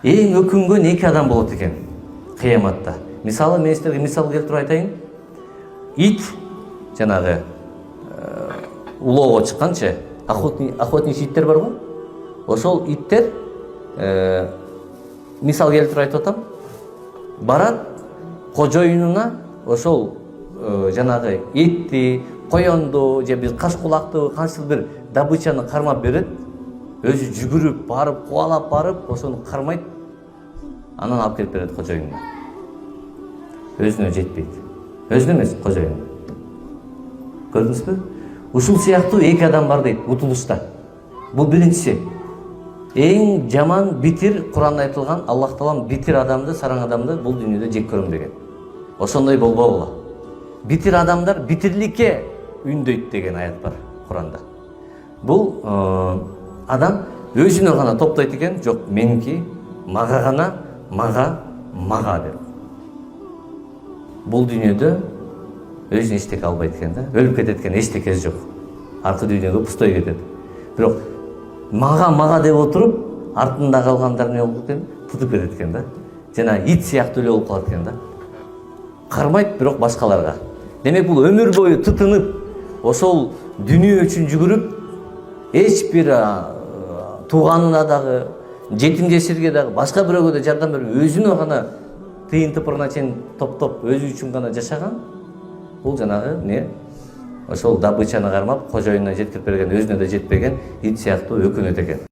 Эң өкүнгөн эки адам болот экен кыяматта. Мисалы мен силерге мисал келтирип айтайын. Ит жанагы улоого чыкканчы, охотничий иттер бар го. Ошол иттер мисал келтирип айтып атам. Барат кожоюнуна ошол жанагы этти, коёнду же биз каш кулакты кантип бир добычаны кармап берет. Өзү жүгүрүп барып, кубалап барып, ошону кармайт. Анан алып келип берет кожоюнуна. Өзүнө жетпейт. Өзүнө эмес, кожоюнуна. Көрдүңүзбү? Ушул сыяктуу эки адам бар дейт утулушта. Бул биринчиси. Эң жаман битир Куранда айтылган, Аллах Таалам битир адамды, сараң адамды бул дүйнөдө жек көрөм деген. Ошондой болбогула. Битир адамдар битирликке үндөйт деген аят бар Куранда. Бул адам өзүнө гана топтойт экен, жок меники, мага гана, мага деп. Бул дүйнөдө өзүнө эчтеке албайт экен да, өлүп кетет экен, эчтекеси жок. Аркы дүйнөгө пустой кетет. Бирок мага деп отуруп, артында калгандар эмне болот экен? Тутуп кетет экен да. Жана ит сыяктуу эле болуп калат экен да. Кармайт бирок башкаларга. Демек бул өмүр бою тытынып, ошол дүнүйө үчүн жүгүрүп, эч бир тууганына дагы, жетим жесирге дагы, башка бирөөгө да жардам берип, өзүнө гана тыйын тыпырына чейин топтоп, өзү үчүн гана жашаган. Бул жанагы не? Ошол добычаны кармап, кожоюнуна жеткирип берген, өзүнө да жетпеген ит сыяктуу өкүнөт экен.